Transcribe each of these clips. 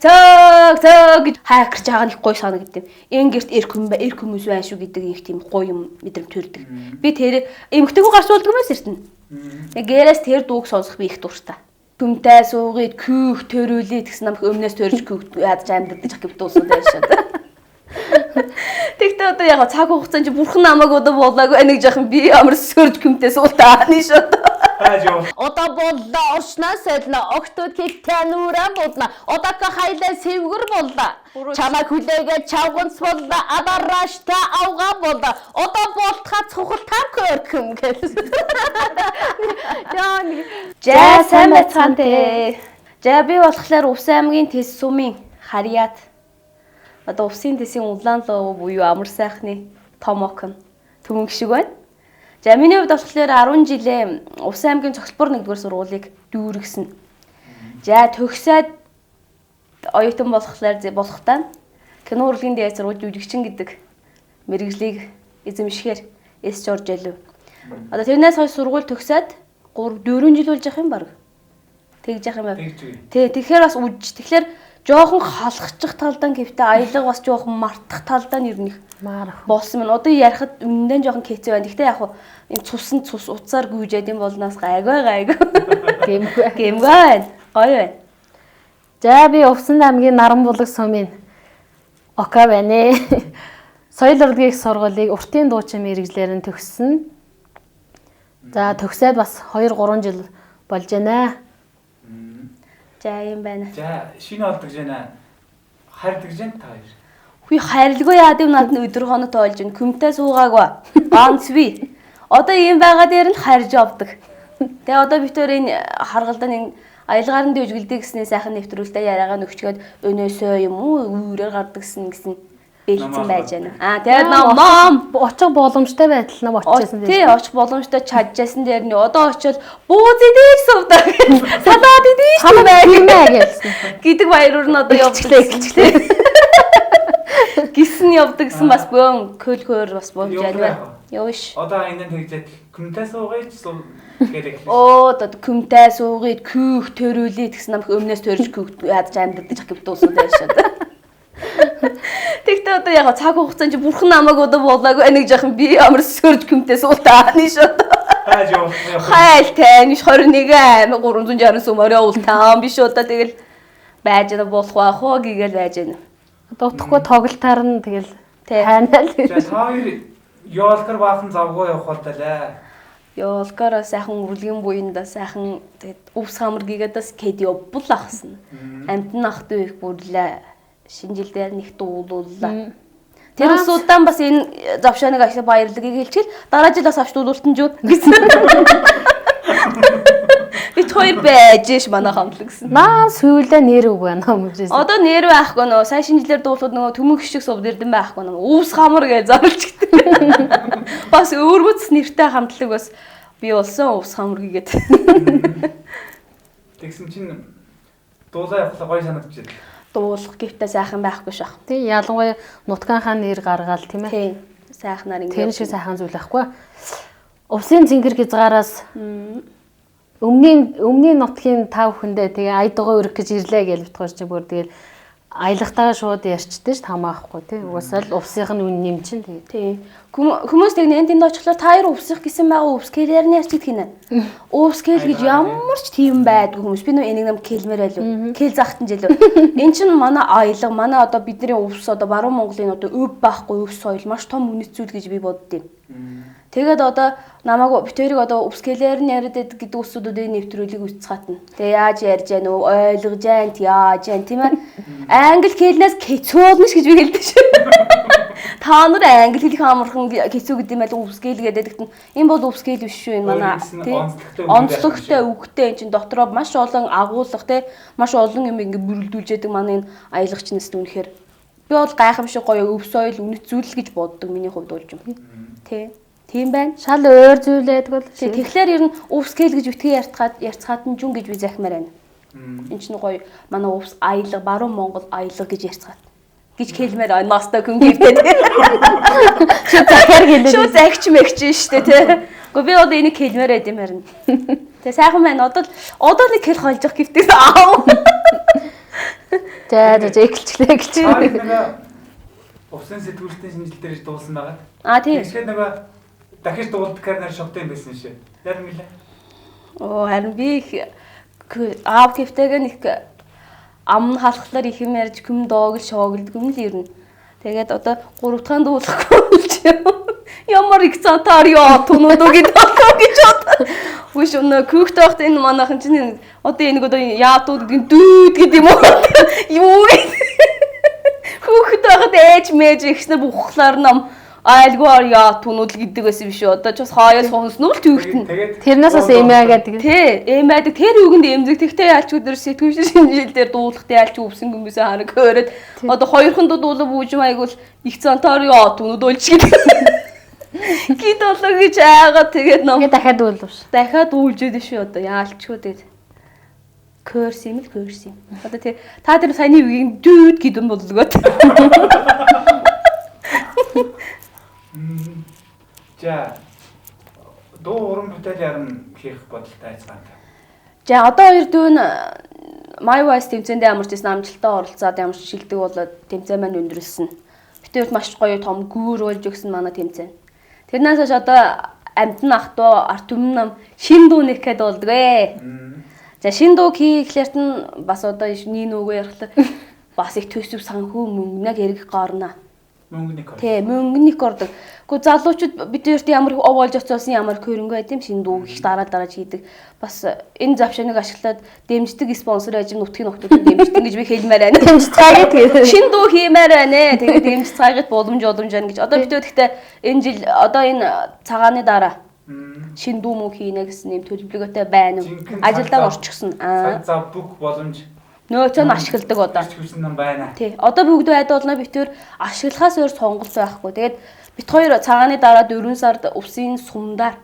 цог гэж хайкарч байгаа нэг гоё санагдав. Энгэрт эрх хүмүүс байна шүү гэдэг их тийм гоё юм мэдрэмж төрдөг. Би тэр эмгтэйгөө гарч уулдаг юмс эртэн. Гэрээс тэр дууг сонсох би их дуртай. Түмтэй суугаад күүх төрүүлээ гэсэн намх өмнөөс төрж күүх ядж амьддаг гэх дуусаад байна шүү дээ. Тэгтээ одоо яг цаг хугацаанд бурхан намайг одоо болоогүй нэг жоохон би ямар сөрж күмтэй суултааны шүү дээ. Одоо боллоо оршноо солино октод хитэнүүрэн боллоо одоока хайлаа сэвгэр боллоо чамайг хүлээгээ чавганц боллоо адараашта авгаа боллоо одоо болтхаа цухалтаа көрхөм гэсэн. Яа нэг жаа сайн байцгаантэй. За би болохоор Увс аймгийн Тэс сумын Харьяат одоо Увсын Тэсийн Улаанлоо буюу амар сайхны том окон төмөн гişиг байна. За миний хувьд болохоор 10 жилээ Увс аймгийн цогцлбор 1-р сургуулийг дүүргэсэн. За төгсөөд оюутан болохтаа кино урлагийн дээд сургууль жүжигчин гэдэг мэргэжлийг эзэмшихээр эсч орж ялв. Одоо тэрнээс хойш сургууль төгсөөд 4 жил болж явах юм баг. Тэгж явах юм байна. Тий, тэгэхээр бас үж. Тэгэхээр жоохон халахчих талдаа гэвтээ аялга бас жоохон мартах талдаа нэрнэх болсон юм. Одоо ярихад өмнөдөө жоохон хэцүү байна. Гэхдээ яг энэ цус уцаар гүйжээд юм болноос гайгүй. Гэмгүй. Гоё байна. За би Увсын аймгийн Наранбулаг сумын Ока байна. Соёл урлагийн сургуулийг уртын дуучин мэргэжлээр нь төгссөн. За төгсөөд бас 2-3 жил болж байна. За юм байна. За шинэ олдож байна. Хайрдаг жин та хоёр. Хүй хайрлгүй яа гэв надад өдөр хоног тоолж ин күмтэй суугаагүй. Ганц би. Одоо ийм байгаа дээр нь харж авдаг. Тэгээ одоо битээр энэ харгалдаа энэ аялгаар нь дэвжгэлдэг гэснээр сайхан нэвтрүүлэлтэд яриагаа нөхчгөөд өнөөсөө юм уу үүрээр гардаг гэсэн бэлдсэн байж байна. Тэгээд ном очих боломжтой байтал ном очижсэн. Тий, очих боломжтой чаджсэн дээр нь одоо очиод бууз идэж сувдаг. Салаад идэж хамаа гэсэн. Гэдэг баяруур нь одоо явчихлаа. Гисэн явдаг гэсэн бас бөөн көлхөөр бас болж байна. Явш. Одоо энэ тэгжээд күмтэй суугаж гэдэг. Одоо күмтэй суугаад күүх төрүүлээ гэсэн намх өмнөөс төрж күүх ядж амьддаг гэх дуусаад байна шүү дээ. Тэгтээ одоо яг цаг хугацаанд бурхан намайг одоо болоогүй нэг жоохон би ямар сөрж күмтэй суултааны шүү дээ. Хайлтай 21 360 сумаар явуултаа биш удаа тэгэл байж байгаа болох байх уу гээл байж байна. Одоо утахгүй тоглолтоор нь тэгэл хайнал. За та хоёр ёолкар баахан завгүй явах болтой. Ёолкараа сайхан урлагийн буйнда сайхан тэгээд Увс хамар гигадас кед явбал ахсан. Амтны ахтай их бүрлээ. Шинэ жил дээр нэг дуулууллаа. Тэр усудаан бас энэ завшааныг ашиг баярлагыг хэлчихэл дараа жил бас авч дуулуултан жуу гэсэн. Бид хоёр байжээш манай хамтлаг гэсэн. Наа сүүлдээ нэр үг байна юм уу? Одоо нэр байхгүй нөө сая шинэ жилээр дуулууд нөгөө төмөн гişиг сувд эрдэн байхгүй нөө Увс хамар гэж зарлж гэдэг. Бас өөрмөц нэртэй хамтлаг бас би болсон Увс хамар гэгээд. Тэгсэн чинь дуулаа явахлаа гоё санагдчихэв. Дуулах гэвтээ сайхан байхгүй шах. Тий, ялангуяа нутгаанхаа нэр гаргаал тийм ээ. Тий, сайхнаар ингэ. Тэр шиг сайхан зүйл байхгүй. Увсын цэнгэр хязгаараас өмнгийн нутгийн 5 хүндээ тэгээ айдгаа өрөх гэж ирлээ гэж битгаар чи бүр тэгэл аялахтайгаа шууд ярьчихдээ ш хамаахгүй тий. Угсаал Увсынх нь үн нэм чин тэгээ. Тий. Хүмүүс тэгнэ тэнд очихлоо та хоёр Увсынх гэсэн байгаа Увскэлээр нь ярьчих гинэ. Увскэл гэж ямар ч тийм байдгүй хүмүүс. Би нөө энийг нам кэлмэр байлуу. Кэл захтан жилөө. Эн чин манай аялга, манай одоо бидний Увс одоо баруун Монголын одоо өв байхгүй өв соёл маш том үнэт зүйл гэж би боддیں۔ Тэгээд одоо намайг битэрийг одоо Увскэлээр нь яриад гэдэг үсүүдүүдийн нэвтрүүлгийг үсцгаатна. Тэгээ яаж ярьж яа нөө ойлгож яан яаж яан тийм ээ. Англи хэлнээс хэцүүлнэ гэж би хэлдэг шүү. Та нар англи хэлийг амархан хэцүү гэдэг юм байл Увскэл гэдэг нь энэ бол Увскэл биш шүү энэ манай тийм онцлогтой үгтэй эн чин дотроо маш олон агуулга тийм маш олон юм ингэ бүрэлдүүлж яадаг манай энэ аялагчнаас үнэхээр би бол гайхамшиг гоё өв соёл үнэт зүйл гэж боддог миний хувьд болж юм. Тийм байна. Шал өөр зүйл байдаг бол. Тэгэхээр ер нь Увскэл гэж битгий ярьцгаад нь жүн гэж би захимаар байна. Энд чинь гоё манай Увс аялга баруун Монгол аялга гэж ярьцгаад. Гэж хэлмээр байна. Носто хүн гэвтэй. Шууд захиар гэлээ. Шууд загч мэгч штэ тий. Гэхдээ би одоо энийг хэлмээр байд юм харин. Тэгээ сайхан байна. Одоо нэг хэл холжих гэвтээс аав. За эхэлчихлээ. Нэг усан сэтгүүлчдийн шинжил дээр дуулсан байгаа. Тийм. Тэгэхээр нэг дахиж дуулдаг карнаар шогтой юм байсан шээ. Яг мэлээ. Харин би аав твтэйгээ нэг ам халахлаар их юм ярьж хүм доог л шоогддог юм л ирнэ. Тэгээд одоо 3 дахь дуулахгүй болж ямар их цаатаар яа түнүүд гэдэг гэж бод. Үгүй шөнө хүүхдээ байхад энэ манайхан чинь одоо энийг одоо яатууд гэдэг дүүд гэдэг юм уу? Юу вэ? Хүүхдээ байхад ээж мэж ихснэр бухлаар нам айлгууар яа түнүүд гэдэг байсан биш үү? Одоо ч бас хаяа сонсноо л түүхтэн. Тэрнээс бас эмээ гэдэг. Тий, эмээдэг тэр үгэнд эмзэг тэгтэй яалч өдөр сэтгүүлч шинжил дээр дуулахт яалч өвсөн хүмүүсээ хараг хөөрөөд одоо хоёрхан дуулав үүжим айгуул их цантаар яа түнүүд уйлж гэдэг. Гид болоо гэж аагаа тэгээд ном дахиад уулвш. Дахиад үүлжээд шүү одоо яалчгүй тэгээд курс юм. Одоо тий та тэр саяны үгийн дүүд гэдэн боллогоо. За дуу уран бүтээл яран хийх бодолтой айцгаантай. За одоо хоёр дүүн My Voice тэмцээнд ямар ч амжилттай оролцоод ямар ч шилдэг болоод тэмцээн маань өндөрлсөн. Битүүрт маш гоё том гүүр болж өгсөн манай тэмцээн. Тэрнээс хойш одоо амтан ах トゥ арт түмэн нам шин дүү нэхэд болдгоо. За шин дүү хийхлээрт нь бас одоо нэг нүгөө ярихлаа бас их төсөв санхүү мөнгөнэг эргэх гарна. Мөнгөнийг. Тий, мөнгөнийг ордог. Гэхдээ залуучууд бидээрт ямар ов болж оцоосон ямар хөрөнгө байд юм шин дүү их дараа хийдэг. Бас энэ завшааныг ашиглаад дэмждэг спонсор ажим нутгийн нөхдүүд дэмждэг гэж би хэлмээр байна. Дэмж цаагаад тэгээд шин дүү хиймээр байна. Тэгээд дэмж цаагаад боломж байна гэж. Одоо бидөө гэхдээ энэ жил одоо энэ цагааны дараа шин дүү мөн хийнэ гэсэн юм төлөвлөгөөтэй байна уу? Ажилдаа орчихсон. Цаг зав бүх боломж нөөцөө ашигладаг одоо. Хүсэн юм байна. Тий. Одоо бүгд байдуулна битүүр ашиглахаас өөр сонголт байхгүй. Тэгээд бит хоёр цагааны дараа 4 сард увсын сумдаар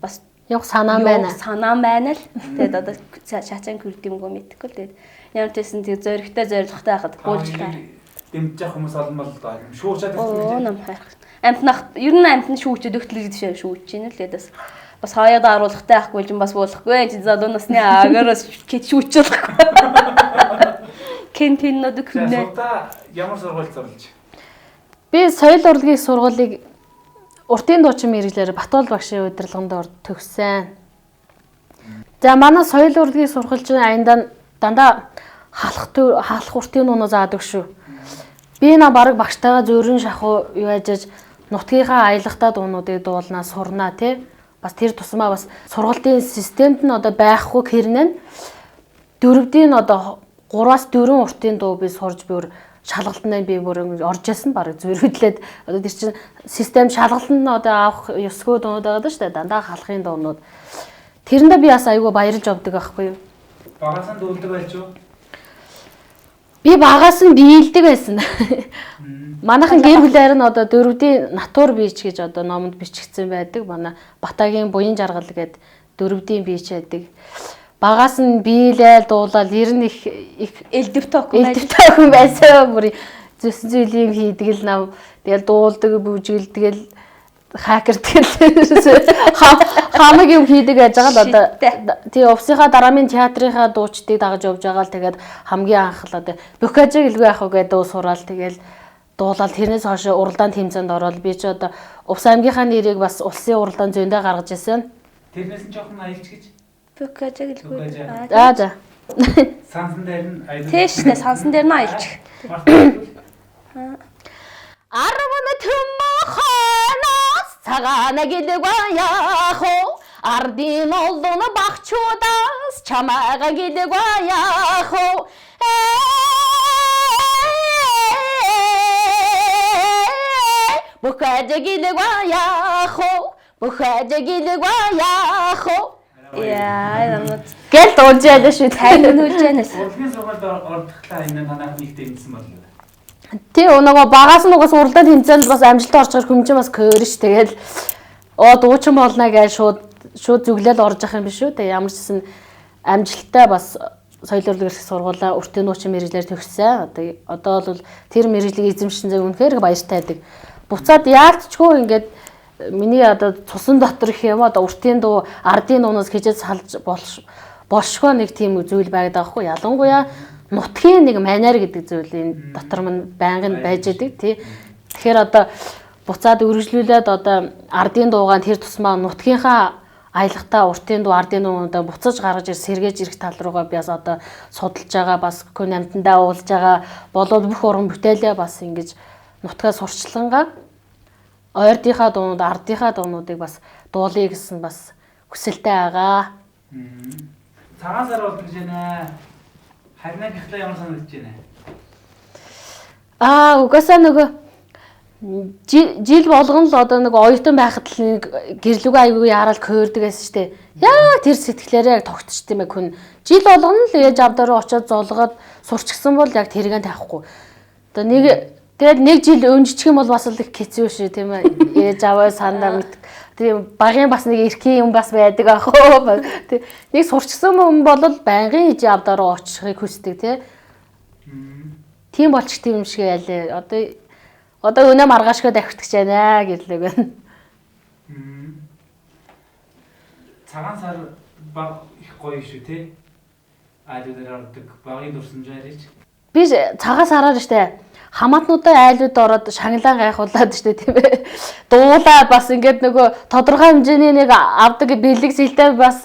бас явах санаа байна. Санаа байна л. Тэгээд одоо шаачаан хүрд юмгүй мэдхгүй л тэгээд ямар ч гэсэн тэг зоригтой байхад гуйлжлаа. Дэмжих хүмүүс олон бол даа. Шүүчээд Оо нам хайх. Амтнах ер нь амтны шүүчэд өгтлээ гэж шүүж чинь л тэгээд бас хаяад харуулгатай байхгүй юм бас болохгүй. Чи залуу насны агаараас гэж шүүчлэхгүй. Кентинод күнэ. Суудаа ямар сургууль зорилж? Би соёл урлагийн сургуулийг уртын дуучин мэргэжлэр Батбол багшийн удирдлаганд төгссөн. За манай соёл урлагийн сургуульчин аяндаа дандаа халах уртын дуунаа заадаг шүү. Би баг багштайгаа зөөрөн шахуу юу ажиж нутгийнхаа аялахтаа дуунуудыг дуулнаа сурнаа тий. Бас тэр тусмаа бас сургалтын системд нь одоо байхгүй хэрнээ 4-ийн одоо 3-аас 4 уртын дуу би сурж бүр шалгалтанд би бүр орж ясан баг зөрвөдлээд одоо тэр чинь систем шалгалтанд нь одоо авах ёсгүй дуунууд байгаа шүү дээ дандаа халахын дуунууд тэрэндээ би бас айгүй баярлж авдаг байхгүй юу багаас нь дуулдаг байж юу би багаас нь биелдэг байсан манайхан гэр бүлээр нь одоо 4-ийн натур бийч гэж одоо номонд бичигдсэн байдаг манай Батагийн буян жаргал гэдэг 4-ийн бийч байдаг багаас нь биелэл дуулаад ер нь их элдвток байсан бүр зүс зүйлийг хийдэг л нам тэгэл дуулдаг бүжгэл тэгэл хакер тэгэл хамаг юм хийдэг гэж байгаа л одоо тий увсынхаа дараамын театрынхаа дуучдыг дагаж явж байгаа л тэгээд хамгийн анх л одоо бөхөжиг илгүй яах вэ гэдэг сураал тэгэл дуулаад тэрнээс хойш уралдаан тэмцээнд ороод би ч одоо Увс аймгийнхаа нэрийг бас улсын уралдаан зүйндээ гаргаж ирсэн. Тэрнээс нь жоохон аялж гэж. Бөхөжиг илгүй. За. Сансан дээр нь аялж. Тэшнэ сансан дээр нь аялж. Арван төмхөнөөс цагаана гэдэг яах вэ? Ардын олдон багчудаас чамаага гэдэг яах вэ? Бөхөжиг гэдэг яах вэ? Бөхөжиг гэдэг яах вэ? Яа, намайг гэл дуулж яана шүү. тань нүлж яанаас. Урлагийн сургуульд ордохлаа энэ танах нэг тэмцсэн бол. Тий нөгөө багаас нь угаас уралдаан тэмцээнд бас амжилттай орчих хүмжин бас көөрш тэгэл дуучин болно гэж шууд зүглэл орж ах юм биш үү. Тэг ямар ч гэсэн амжилттай бас соёл урлагийн сургуулаа өртөө дуучин мэргэжлэр төгссөн. Одоо бол тэр мэргэжлийг эзэмшсэн зөв үнэхээр баяртай байдаг. Буцаад яалтчгүй ингээд миний одоо цусан дотор их юм одоо уртын дуу ардын дуунаас хижээс салж болшгүй нэг тийм зүйл байгаад байгаа хгүй. Ялангуяа нутгийн нэг манер гэдэг зүйлийн дотор мань байнгын байж байдаг тий. Тэгэхээр одоо буцаад үргэлжлүүлээд одоо ардын дуугаан тэр тусмаа нутгийнхаа аялахтаа уртын дуу ардын дуугуудаа буцаж гаргаж сэргээж ирэх тал руугаа би бас одоо судалж байгаа бас хүн амьтандаа уулж байгаа болоод бүх уран бүтээлээ бас ингэж нутгаа сурчлангаа ойрдынхаа дуунууд ардынхаа дуунуудыг бас дуулъя гэсэн бас хүсэлтэй байгаа. Цагаан сар болдог гэж байна. Харина гихлаа ямар санагдаж байна? Угаасаа нөгөө жил болгон л одоо нэг оюутан байхад л гэрлүүгээ аягүй яарал көөрдөг байсан шүү дээ. Яг тэр сэтгэлээрээ яг тогтчт юм яг хүн. Жил болгон л ээж авдаа руу очиод золгоод сурчсан бол яг тэрийг тавихгүй. Одоо тэгээд нэг жил өнжчих юм бол бас л их хэцүү шүү тийм ээ. Ээж аваа сандаа мэд. Тийм багын бас нэг эрхийн юм бас байдаг аах. Нэг сурчсан хүн бол байнгын ээж авдаа руу очихыг хүсдэг тий. Тийм болчих тийм шиг ялээ. Одоо өнөө маргаашгүй давхитгч байна гэлээ байна. Цагаан сар баг их гоё шүү те. Айлуудаар ордог багын дурсамжаарч. Би цагаан сараар штэ хамаатнуудаа айлууд ороод шагналаа гайхуулаад штэ тийм ээ. Дуулаад бас ингээд нөгөө тодорхой хэмжээний нэг авдаг бэлэг зилтэй бас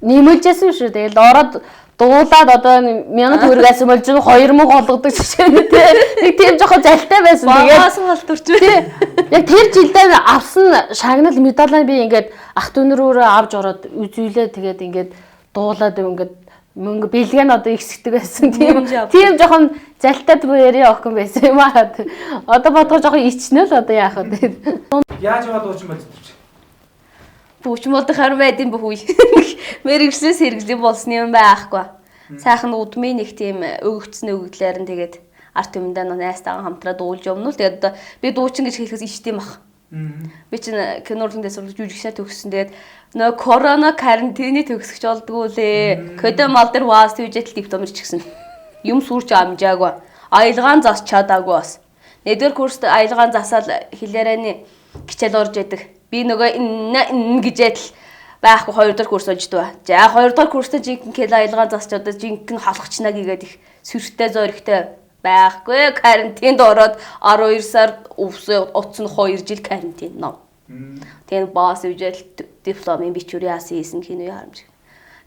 нэмэлжсэн шүү. Тэгэл ороод дуулаад одоо 1000 төгрөг асан болж 2000 олгодог жишээ тий. Нэг тийм жоохон залтай байсан. Тэгээд халтурч тий. Яг тэр жилдээ авсан шагнал медалаа би ингээд ах дүүнрөөрөө авч ороод үзүүлээ. Тэгээд ингээд дуулаад ингээд мөнгө бэлгэн одоо ихсгдэг байсан. Тийм жоохон залтай буяри охин байсан юм аа. Одоо бодгоо жоохон ичнэл одоо яах вэ? Яаж яваад уучин болж төвч? Бүүч молдох харин байдсан бөхүй. Мэрэгчлээс хэрэглэн болсон юм байхгүй. Сайхан удмын нэг тийм өгөгдсөн өгөгдлээр нь тэгээд арт юмдаа найстайгаа хамтраад дуулж явна л тэгээд одоо би дуучин гэж хэлэхээс ичдэм бах. Би чинь кинорлон дэсвэрлэж жүжигчээр төгссөн тэгээд нөө корона карантины төгсгч болдгоо лээ. Кодо мал дээр ваас төвжэтэл диплом ирчихсэн. Юм сүрч амжаагүй. Аялгаан зас чадаагүй бас. Нэгдүгээр курст аялгаан засаал хилээрээний хичээл орж яадаг. Би нөгөө энэ гэжэл байхгүй 2 дахь курс олжд ба. За 2 дахь курстаа жинхэнэ кел аялгаан засч одоо жинхэнэ халахчнаа гэгээд их сүртэй зоригтой байхгүй. Карантинд ороод 12 сард утсан 2 жил карантин нөө. Тэгээд баас үжил дипломын бичвэрийн асан хийсэн кино харамж.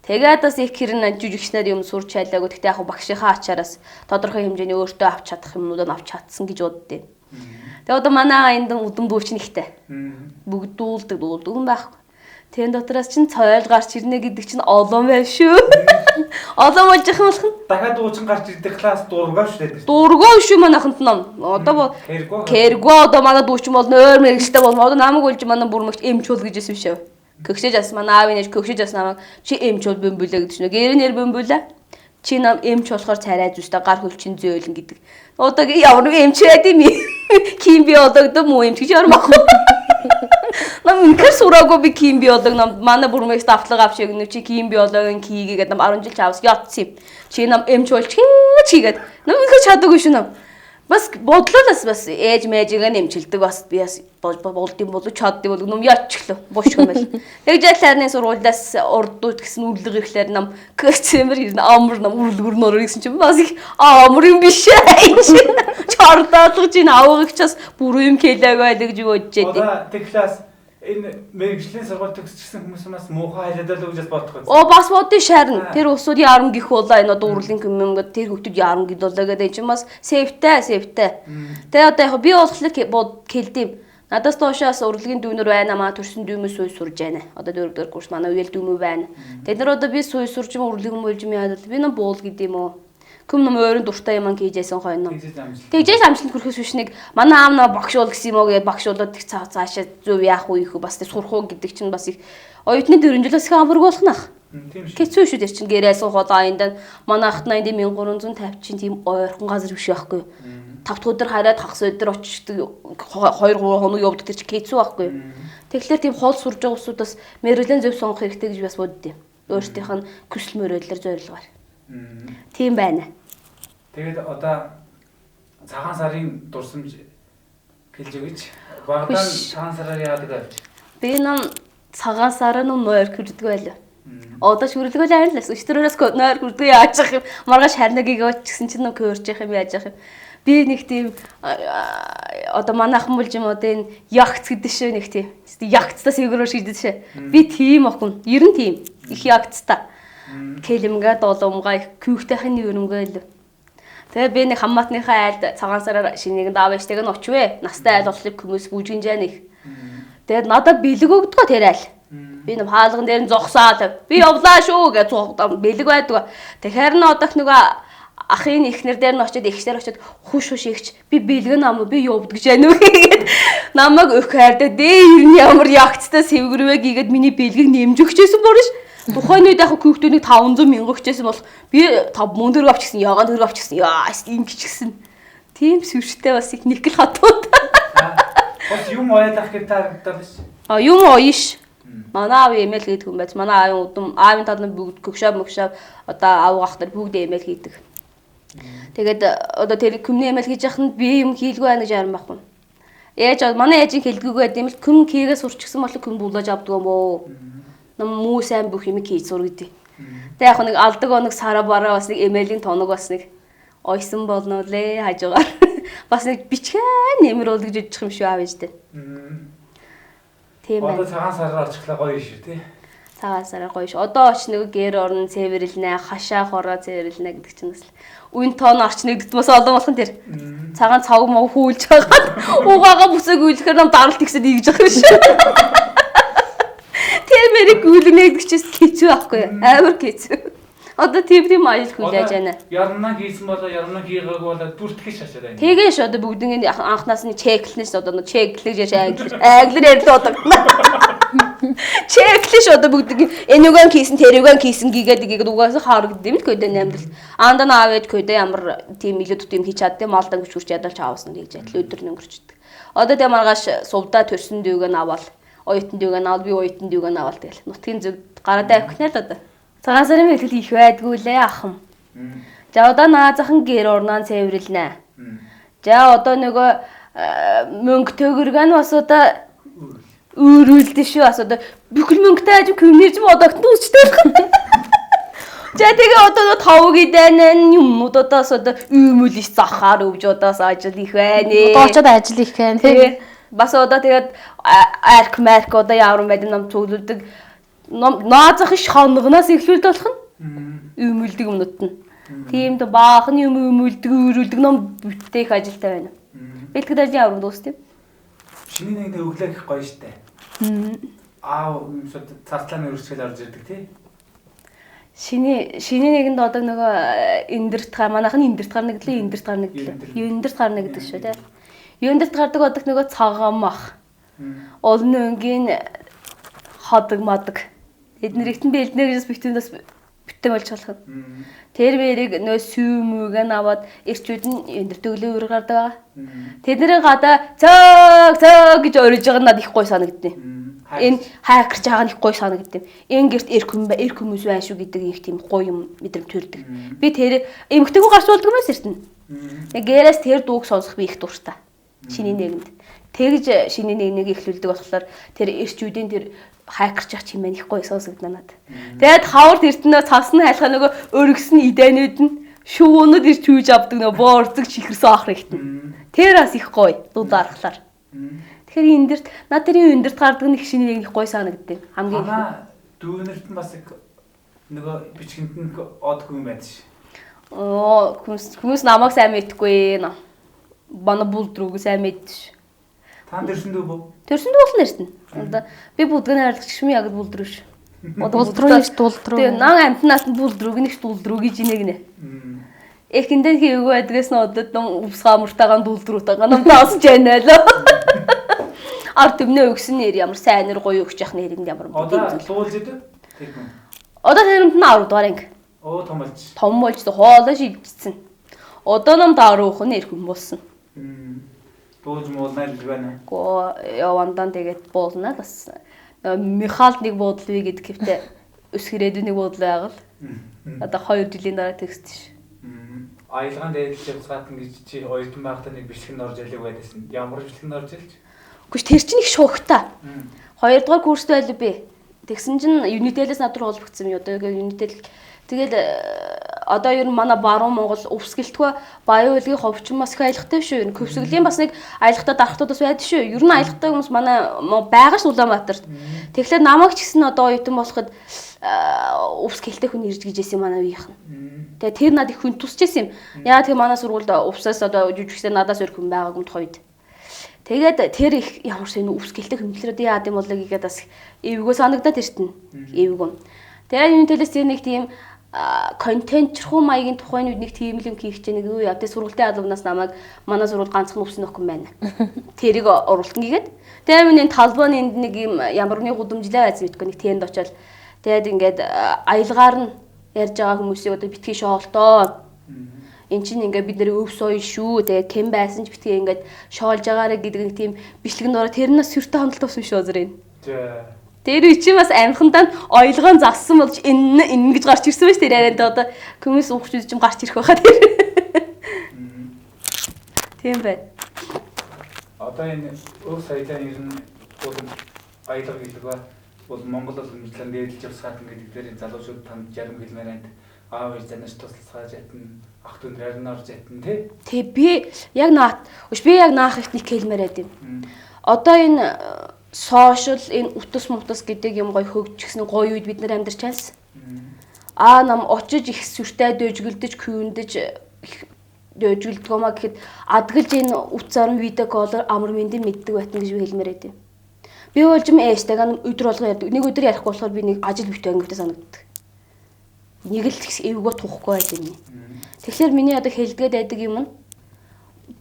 Тэгээд бас их хэрнэ жүжигчнэр юм сурч чайлаагүй. Гэхдээ яг багшийнхаа ачаараас тодорхой хэмжээний өөртөө авч чадах юмнуудаа авч чадсан гэж боддیں۔ Тэгээд одоо манай энд удам дүүчин ихтэй. Бүгд дуулдаг юм байхгүй. Тэн дотроос чинь цойл гарч ирнэ гэдэг чинь олон байв шүү. Олон болж их юм болох нь. Дахиад дуучин гарч ирдэг класс дургав шүү дээ. Дургав шүү манайханд ном. Одоо кэрго одоо манай дүүчин бол нойр мэрэгчтэй болно. Одоо намайг үлж манай бүрмөгч эмчүүл гэжсэн биш үү? Көгшөж ас манай аав нэж көгшөж ас намайг чи эмчүүл бөмбөлөө гэдэг чинь гэрэнэр бөмбөлөө. Чи нам эмч болохоор царай зүстэй гар хөлчин зөөлөн гэдэг. Одоо ямар нэг эмч байд юм. Ким би одогдоо муу эмч гэж ярмах. Нам үнэхээр сураагүй би ким биолог нам манай бүрмэгч давтлага авч ягнэ чи ким биологийн кийгээд нам 10 жил чавс ятсан юм. Чи нам эмч болж чигээд нам үнэхээр чадаагүй шүү нам. Бас бодлоолаас бас ээж мэжигээ нэмчилдэг бас би бас болдсон болов чаддаг бол ном ячглаа бош юм байл. Тэгж лайрны сургуулиас урдууд гэсэн үрлэг ирэхлээр нам кцэмэр ирнэ амар нам үрлгөр нөрөө гэсэн чинь бас их амар юм биш ээ. Чордоолгож ин аваагчаас бүр юм хэлээг байл гэж бодож дээ. Тэг класс энэ мэрэгжлийн сургууль төгсчихсэн хүмүүсээс муухай хайлаад л гэж бодох байсан. Оо бас бодсон шарн. Тэр усууд ярам гих болоо энэ одоо үрлэн юмгод тэр хөвтөд ярам гэдүүлээ гэдэг чинь бас сейфтэй. Тэгээ одоо яг би болохоор хэлдэв. Надаас доошоос урлагийн дүүнөр байна маа төрсөн дүүмөө сүй сурж байна. Одоо 4-р курс манай үеэл дүүмөө байна. Тэд нар одоо би сүй сурж юм урлагийн мөлж юм яагаад би нам буул гэдэм үү. Күм нам өөрийн дуртай юм хийжсэн хойно. Тэгжээс амжилт хүрхээс биш нэг манай аав наа багш бол гэсэн юм уу гэдэг багшуулаад их цаашаа зөв яах уу их бас сурах уу гэдэг чинь бас их оюутны 4 жилээс их амарг болохнах. Хэцүү шүү дээ чинь гэрээ суухад аянд манай ахт 80350 чинь тийм ойрхон газар биш байхгүй. 5 дахь өдөр хараад хагас өдөр очиж 2-3 хоног явдаг тэр чинь хэцүү байхгүй. Тэгэхээр тийм хол сурж байгаа усудаас мэрэгэн зөв сонгох хэрэгтэй гэж бас боддیں۔ Өөрсдийнх нь хүсэл мөрөөдлөөр зорилгоор. Тийм байна. Тэгээд одоо цагаан сарын дурсамж хэлж өгөөч. Багадаа цагаан сараар яадаг вэ? Би нам цагаан сарын нойр хүрдэг байлаа. Одоо шүрлэгөө хайрлаас өчтөрөөс нойр хүрдээ яаж явах юм. Маргааш харнагийг явууч гэсэн чинь нөө көөрч явах юм яаж явах юм. Би нэг тийм одоо манайхан болж юм одоо энэ ягц гэдэг шүү нэг тийм. Ягцтаас эгрөө шийдэж шээ. Би тийм охин. Ер нь тийм. Их ягцтай. Кэлэмгээ долоомгаа күүхтэйхэн өрөнгөө л. Тэгээ би нэг хамаатныхаа айлд цагаан сараар шинийг даавчтайг нь очивэ. Настай айл болохоор хүмүүс бүжгинжээ нэг. Тэгээд надад бэлэг өгдөгөө тэр айл. Би нэг хаалган дээр нь зогсоод би явлаа шүү гэж бэлэг байдаг. Тэгэхээр н одоох нөгөө ахын ихнэр дээр нь очиод ихшээр очиод хуш ихч би бэлгэн ам би явд гэж байна уу гэгээд намайг өх хайрдаа дээ ер нь ямар ягцтай сэвгэрвэ гэгээд миний бэлгийг нэмж өгчээсэн борш. Тухайн үед яг хүүхдүүдийг 500 мянга өгчээсэн бол би 5 мөн төгрөг авчихсан ягаан төгрөг авчихсан яа ингэчихсэн. Тийм сүрштэй бас их никл хатууд. Бас юм ойлах гэж таардаг биш. Юм ойш. Манай аав имэйл хийдэг юм байж. Манай аавын удам аавын талын бүгд гөгшөө одоо аав гах нар бүгд имэйл хийдэг. Тэгээд одоо тэр күмний имэйл хийж яхад би юм хийлгүй байна гэж ярим байхгүй. Ээж манай ээжийн хэлдэггүй байд юм л күм кигээс урчсан бол күм булаж авдаг юм уу? Нам муу сайн бүх юм хийж сур гэдэг. Тэг яг нэг алдаг оног сараа бараа бас нэг имэйлийн тоног бас нэг ойсон болно лээ хажуугаар. Бас нэг бичгэн нэмэр бол гэж бодчих юм шүү аав ээжтэй. Тийм байна. Одоо цагаан сараар очихлаа гоё шүү тий. Цагаан сараар гоё шүү. Одоо оч нэг гэр орн цэвэрлнэ, хашаа хороо цэвэрлнэ гэдэг чинь бас үн тоон орчныг дутмаас олон болох нь тэр. Цагаан цав мав хүүлж байгаа. Угаагаа бүсэг үйлэхээр нам даралт ихсэд ийгж явах шүү. Тэр мэрэг гүйлнэ гэдэг чинь хэцүү байхгүй юу? Амар хэцүү. Одоо тийм ажил хүлээж байна. Ярмнаа хийсэн болоо ярмнаа хийгээгүй болоо бүртгэж шашаад байна. Тэгээ ш одоо бүгднийг анхнаас нь чеклэнээс одоо чеклэж англиар ярьлаа одоо. Чеклэж одоо бүгдийг энүүгэн хийсэн тэрүүгэн хийсэн гэгээд угаасаа харагддаг юм л көдөө нэмдэл. Аандаа аавэд көдөө ямар тийм илүү дут юм хийж чаддээ малдан гүшүүрч ядалч аавсан гэж яатал өдөр өнгөрчдөг. Одоо тэ маргааш сувдаа төрсөн дүүг нь аваад оюутан дүүг нь аваад би оюутан дүүг нь аваад тэгэл нутгийн зүг гараад авчихна л одоо. Цагаан сарын мэтгэл их байдгүй лээ ахам. За одоо наазахан гэр орноо цэвэрлэнэ. За одоо нөгөө мөнгө төгөргөн бас одоо өөрүүлдэ шүү бас одоо бүхэл мөнгөтэй ажиг коммерч бодогт үсчтэй байна. За тэгээ одоо тавг идэн юмнуудаас одоо үймэл их захаар өвж удаас ажил их байна. Одоо очоод ажил их байна тий. Бас одоо тэгээд арк марк одоо ямар байд нам цуглуулдаг наазах иш хоногноос эхлүүлд болох нь өмөлдөг юмнууд нь. Тийм дэ баахан юм өмөлдөг өрүүлдэг ном бүтээх ажилтай байна. Бэлтгэд ажлын аврам дуустав. Шиний нэг өглөө их гоё штэ. Аав юмсууд цартлааны өрсгөл орж ирдэг тий. Шиний нэгэнд одоо нөгөө эндэрт гар манайх нь эндэрт гар нэг лээ эндэрт гар нэг лээ. Эндэрт гар нэг гэдэг шүү тий. Эндэрт гардаг одоо нөгөө цагаан мах. Олон өнгийн ходог мадаг. Эднэрэгт нь бэлднэ гэж битүүнээс бүтэн болж болох. Тэр бэрийг нөө сүүмүүг нь аваад эрчүүд нь эндэр төглөө өр гардаг байгаа. Тэдний гадаа цог гэж орж байгаа надад их гой санагдтыг. Энэ хайкерч байгаа нь их гой санагдтыг. Энэ гэрт эр хүмүүс байна шүү гэдэг их тийм гой юм мэдрэмж төрдөг. Би тэр эмгтэйгөө гарч болдог юмс эртнэ. Гэрээс тэр дууг сонсох би их дуртай. Шиний нэгэнд. Тэгж шиний нэг эхлүүлдэг болохоор тэр эрчүүдийн тэр хайкерч ах юм их гоё сонсогдно надад. Тэгээд хавар эртнөө цавсны хайлхаа нөгөө өргөсөн идэнүүд нь шүүнүүд ирж хүйж авдаг нөгөө боорцог чихэрсэн ах ихтэн. Тэр бас их гоё дуу дарахлаар. Тэгэхээр эндэрт над тэрийн эндэрт гардаг нэг шиний нэг их гоё санагддаг. Хамгийн дүүнэрт нь бас нөгөө бичгэнд нь одгүй юм байдаг ш. Хүмүүс намайг сайн мэдхгүй нэ. Бана булдрууг сайн мэдш. Та тэрсэн дүү бо? Тэрсэн дүү болно эртнэ. Одоо би бүдгэн хайрлагч юм яг булдруу ш. Булдруу ш дулдруу. Тэгээ нан амтнаас нь булдрууг нэг дулдруу гэж инэгнэ. Эхэндээ хийгээгүй байдгаас нь одоо увсгаа муртагаан дулдруутагаа нам таасч байна л. Ард төмнөө өгсөн нэр ямар сайн нэр гоё өгч явах нэрэнд ямар одоо луулж идэв? Тэгмээ. Одоо тэрэнд нь 10 дугаар анги. Оо том болж. Том болж хоолоо шийдчихсэн. Одоо нам 10 хүн нэр хүн болсон. Дуулж муулнаа л байна. Гоо явандан тэгээд буулна бас Михаил нэг буудал вэ гэдэг хэвтэ өсгөрээд нэг буудал байгаад. Одоо 2 жилийн дараа текст ш. Аялгаан дээдлж явцгаат ингэж чи оюутан байхдаа нэг бичлэг орж ялэг байдсан. Ямар бичлэг орж ялж? Үгүй тэр чинь их шугтаа. 2 дугаар курст байлаа би. Тэгсэн чинь Unitel-ээс над руу холбогдсон юм. Одоо Unitel тэгэл одоо ер нь манай баруун Монгол өвсгөлтгөө баян хөлгийн ховчмоос их аялагтай шүү. Көвсгөлийн бас нэг аялагтай дарахтуудаас байдаг шүү. Ер нь аялагтай хүмүүс манай байгаа ш Улаанбаатарт. Тэгэхээр намайг ч гэсэн одоо оюутан болоход өвсгөлтэй хүн ирж гижсэн манай үеийнх нь. Тэгээ тэр надад их хүн тусчихсан юм. Яа тэгээ манай сургуульд өвсөөс одоо жүжигчдээ надаас өөр хүн байгаагүй тухайд. Тэгээд тэр их ямар ч өвсгөлтэй хөндлөрөд яад юм болоо гэгээд бас эвгөө санагдаад иртэн. Эвгөө. Тэгээ Unitel-ээс тэр нэг тийм контентчрхуу маягийн тухайн нэг тийм юм хийх гэж нэг юу яа. Тэгээ сургуулийн албанаас намайг манай сургууль ганцхан өвсөн охин байна. Тэрийг оруултан гэгээд. Тэгээ миний талбайны энд нэг юм ямар нэг гудамжлаа байц мэдгүй нэг тэнд очоод тэгээд ингээд аялгаар нь ярьж байгаа хүмүүсийг одоо битгий шоолтоо. Эн чинь ингээд бид нэр өв сой шүү. Тэгээд кем байсан ч битгий ингээд шоолж байгаарэ гэдэг нэг тийм бичлэг нураа тэрнээс сүртэй хандлт авсан шүү зэрэг. Тэр үчи бас амхандаа ойлгоон зассан болж энэ гэж гарч ирсэн байж тэр ярианд одоо хүмүүс уухч үзэж гарч ирэх байхаа тэр. Тийм бай. Одоо энэ өв саядан ер нь бол аялал гэдэг бол Монгол улмжлан дээдлж явсгаад ингээд дээр залуучууд танд жарим хэлмээр байна. Аав ээж занаш туслалцгааж ятна, ах дүү нарийн орж ятна тий. Тэг би яг наах их нэг хэлмээр байд юм. Одоо энэ сошиал энэ утас мутас гэдэг юм гоё хөгжчихсэн гоё үед бид нар амьдарч байсан. Нам очиж их сүртэй дөжгөлдөж күүндэж дөжгөлдгөөмаа гэхэд адгалж энэ утсаар видео колоор амар мэндийн мэддэг байтан гэж би хэлмээр байд юм. Би болж юм ээжтэйг өдөр болго ярьдаг. Нэг өдөр ярихгүй болохоор би нэг ажил битүү ангивтай санагддаг. Нэг л эвгөө тухгүй байд юм. Тэгэхээр миний одоо хэлдгээд байдаг юм нь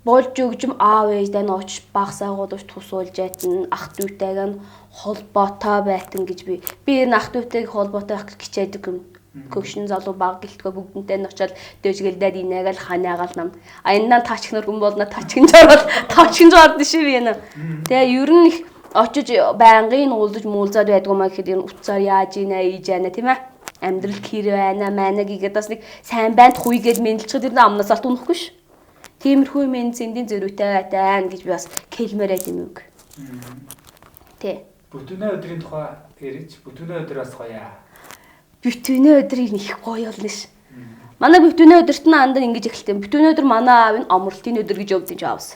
болж өгжим аав ээждээ нууч багс агуулж тусуулж ятна ах дүүтэйг нь холбоотой байтан гэж би энэ ах дүүтэйг холбоотой ах гिचээдэг юм. Көгшин залуу баг гэлтгөө бүгдэнтэй нь очиад дөжгэлдээд инээгээл ханаагаал нам. Аяннаа тачхнэр хүн болно тачхинж ороод шив юм. Тэгээ ер нь их очиж байнгын уулзаж муулзаад байдгүй маа гэхэд энэ утсаар яаж ийна ийж яана тийм ээ. Амьдрал хэр байна мана гэгээд бас нэг сайн байнт хуйгээд мэдлчихэд тэр амнаас алт унахгүй ш. Тиймэрхүү мен зэндийн зөрүүтэй байна гэж би бас хэлмээр байд юм үг. Тэ. Бүтэнэ өдрийн тухай ярьж бүтэнэ өдөр бас гоё. Бүтэнэ өдрийг их гоё болно ш. Манай бүтэнэ өдөрт нь андан ингэж эхэлтэй. Бүтэнэ өдөр манай аав нь амралтын өдөр гэж явуулж аавс.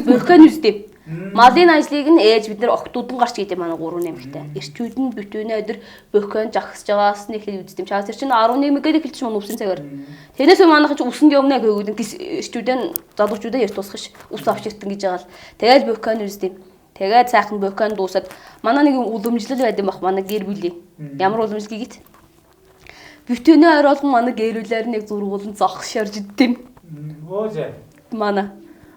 Бөхөн үсдэв. Малын ажлыг нь ээж бид нэр октодон гарч гэдэг манай 3 нэмэгтэй. Эрчүүд нь бүтэнэ өдөр бөхөн жагсаж байгаас нь эхлээд үздэм. Чаас тэр чинь 11-гээр эхэлж мөн өвсөн цагаар. Тэрнээс манайх ч үсэнд явна гэвэл эрчүүдэн залуучуудаа ярь тусах ш. Ус авч иртэн гэж байгаа л. Тэгээд бөхөн үздэм. Тэгээд сайхан бөхөн дуусаад манай нэг уламжлал байд юм бах манай гэр бүлийн. Ямар уламжлал гэгит? Бүтэнэ ойр болгон манай гэрүүлээр нэг зургуулн зогсшорж идэм. Өөзэ. Манай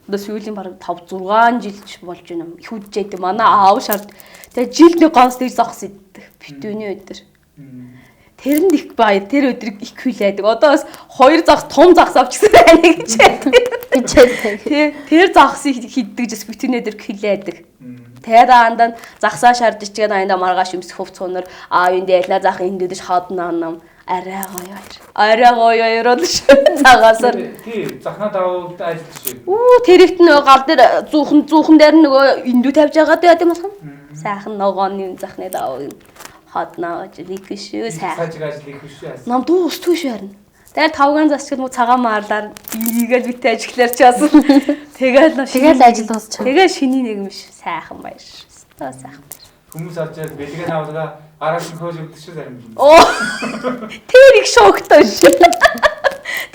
одоо сүүлийн бараг 5 6 жил болж байна. Их үдчихэд манай аав шард. Тэгээ жилд нэг ганц дээр зогс иддэг. Бүтэнэ өдөр. Тэрэнд их баяр. Тэр өдрийг их хүлээдэг. Одоо бас 2 загс том загс авчихсан байна гэж хэлдэг. Тэр загсыг хиддэг жис бүтэнэ өдөр хүлээдэг. Тэгээд аандаа загсаа шарж ичгээд аянда маргааш юмсэх хувцсуунаар аавын дээлнэ зах эндэж хаднаа нам. Арай гоё яроод шүү. Цагаасаар. Тий, захнаа давуулт ажиллаж шүү. Тэрэгт нөгөө гал дээр зүүхэн дээр нөгөө эндүү тавьж байгаа даа юм болох юм. Сайхан ногооны захны давуу хаднаа гэж нэг шүү. Сайхан. Сажиг ажил их шүү. Нам дуустгүй шүү харин. Тэгээд 5 засчид муу цагаан маарлаар ийгээл битээ ажиглаар ч яасан. Тэгээд ажил дуусчих. Тэгээд шиний нэг юм ш. Сайхан баяр. Оо сайхан. Хүмүүс авч яа бэлгэн авлага араас нь хөөж өгдөг шүү зарим. Тэр их шоктой шүү.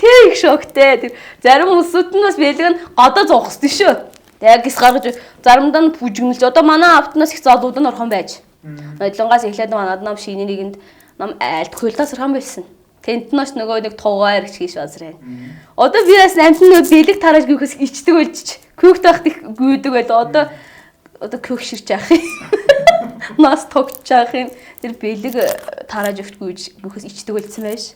Тэр их шоктэй. Тэр зарим хүмүүсүүд нь бас бэлгэн годоо зогсдөө шүү. Яг гис гаргаж заримдаа нь бүжигнэлж одоо манай автнаас их залууд нь орхон байж. Нодлонгоос эхлээд манад нам шиний нэгэнд нам айлт хөлтөөс орхон байсан. Тентноос нөгөө нэг тугаар гэж хийж базраа. Одоо би бас амтны бэлэг тарааж гүйхээс ичдэг болчих. Көөхт байхад их гүйдэг байл. Одоо көөх ширч яах юм. Нас тогтж яах юм. Тэр бэлэг тарааж өгч гүйхээс ичдэг болсон байж.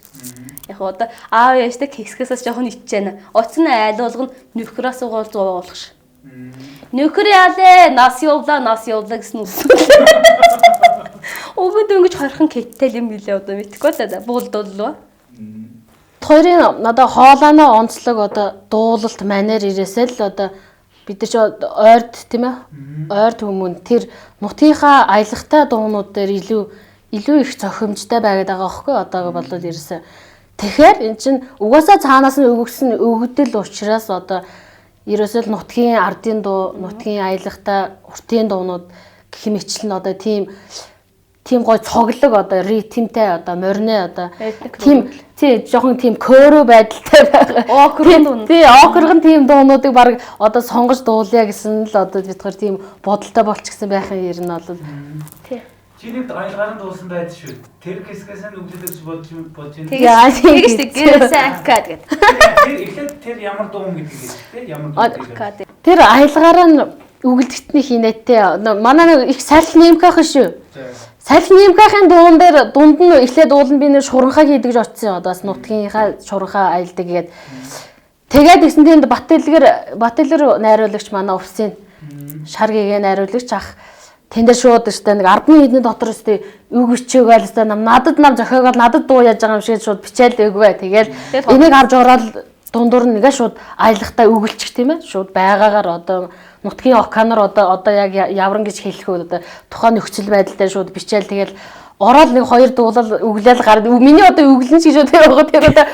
Яг одоо аав яаштай кексгээс жоохон ичж байна. Оцсон айл болгоно нөхрөөс угаал зовоолох ш. Нөхөр яалаа нас явлаа гэсэн үс. Өгөөд ингэж хорхон кэттэл юм билээ одоо мэдхгүй л да. Буулдууллаа. Хоёрын одоо хоолойноо онцлог одоо дуулалт манер ирээсэл одоо бид нар ч ойрд тийм ээ ойрд хүмүүн тэр нутгийнхаа аялагтай дуунууд дээр илүү илүү их зохимжтой байгаад байгаа байхгүй одоог бол ерөөсөө. Тэгэхээр эн чинь угаасаа цаанаас нь өгөгдөл учраас одоо ерөөсөө нутгийн ардын дуу, нутгийн аялагтай уртын дуунууд гэх мэтлэн одоо тийм гой цоглог одоо ритмтэй одоо морины одоо тийм жоохон тийм көөрөө байдалтай байгаа. Окргон тийм дуунуудыг баг одоо сонгож дуулъя гэсэн л одоо бидгээр тийм бодолтой болчихсон байхын ер нь бол тий. Чиний айлгаараа дуусан байдаг шүү. Тэр хэсгээс нь өглөөс бодож байна. Тэгэж гэрээсээ акад гэдэг. Тэгэхээр тэр ямар дуу юм гэдэг тийм ямар дуу. Тэр айлгаараа нь үгэлдэгтний хийнэтэй манай их салхи нэмхэх шүү. Салхи нэмххийн дуун дээр дунд нь эхлээд уулын би нэр шуранхаа хийдэг гэж очсон. Одоо бас нутгийнхаа шуранхаа аялдаг гээд. Тэгээд гэсэн тэнд Баттэлгэр найруулагч манай увсын шаргийн найруулагч ах тэнд шууд өстэй нэг 10 хэдний дотор өстэй үг өчөөгөл өстэй надад зохиогоод надад дуу яаж байгаа юм шиг шууд бичээл өгвэ. Тэгээд энийг авч ороод дундуур нэгэ шууд аялахтаа өгөлчих тийм ээ. Шууд байгаагаар одоо нутгийн оканор одоо яг явран гэж хэлэхөө одоо тухайн нөхцөл байдалтай шууд бичээл тэгэл ороод нэг хоёр дуулал өглөөл гараад миний одоо өглөн гэж байгаа тэр одоо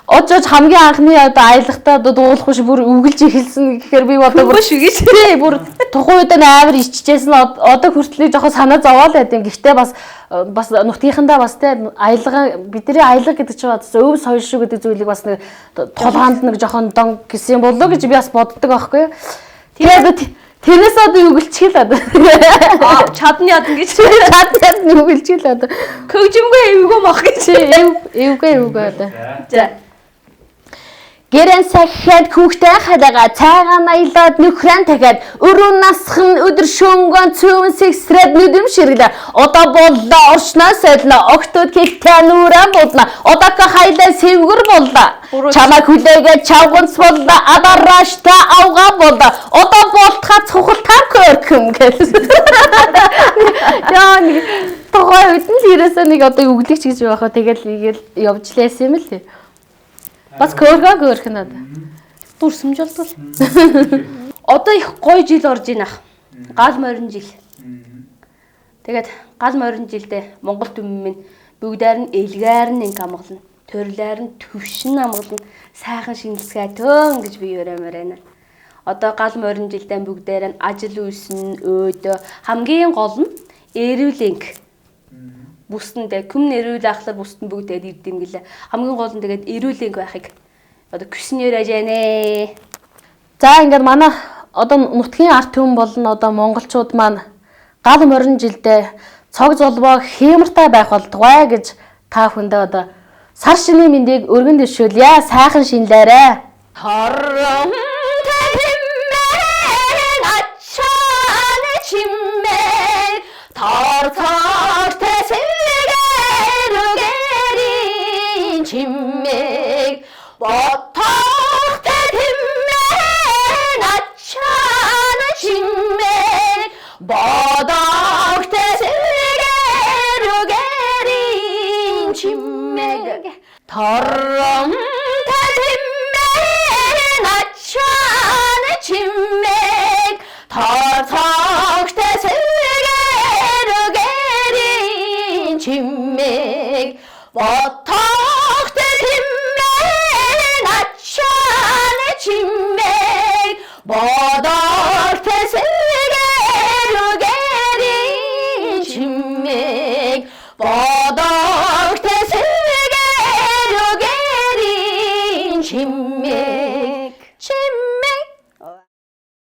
очож хамгийн анхны одоо аялахтаа одоо дуулах биш бүр өглөж эхэлсэн гэхээр би одоо бүр шигэж тий бүр тухайн үед амар иччихсэн одоо хүртэл жоохон санаа зовоол байд юм. Гэхдээ бас нутгийнхандаа бас тий аялга бидний аялга гэдэг чинь бас өв соёл шүү гэдэг зүйлийг бас нэг тулгаанд нэг жоохон дон гэсэн болоо гэж би бас боддог аахгүй. Тэгээд тэрнээс одоо үгэлчихэл одоо чадны одоо гэж чадны үгэлчихэл одоо көгжимгүй эвгүй мах гэж эвгүй одоо. За. Гэрэн сахиад хүүхдээ хадагаа цайгаан аялаад нөхрөн дахиад өрөө насхан өдөр шөнгөн цөөн сэгсрээд нүдэм ширгэлээ одоо боллоо орчноос ойлно октод хэлтэй нүрэн будна одоока хайлаа сэвгэр боллоо чамайг хүлээгээд чавганц боллоо адарааштай авгаа боллоо одоо болтхаа цухалтаар көрхөм гэсэн. Яа нэг тухай үед нь ерөөсөө нэг одоо үглэгч гэж байхаа тэгэл ийгэл явж лээсэн юм л тий. Бас көөрхөн надаа. Дүрсэмж болдгоо. Одоо их гоё жил орж ийн ах. Гал морин жил. Тэгээд гал морин жилдээ Монгол түмэн минь бүгдээр нь элгээр нь инг амгална. Төрлөөр нь төвшин амгална. Сайхан шинэлцгээ төөн гэж би өрөмөр байна. Одоо гал морин жилдээ бүгдээр нь ажил үйлсэн өөдөө хамгийн гол нь эрүүлэнг. Бүсэндээ күм нэрүүл ахлаар бүсэнд бүгдээд ирдэм гэлээ. Хамгийн гол нь тэгээд эрүүлэнг байхыг одоо küснээр ажийнэ. За ингээд манай одоо нутгийн арт түмэн болон одоо монголчууд маань гал морин жилдээ цог золбоо хиймартай байх болдгоо гэж та бүхэндээ одоо сар шинийн мэндийг өргөн дэвшүүлье. Сайхан шинлээрэ.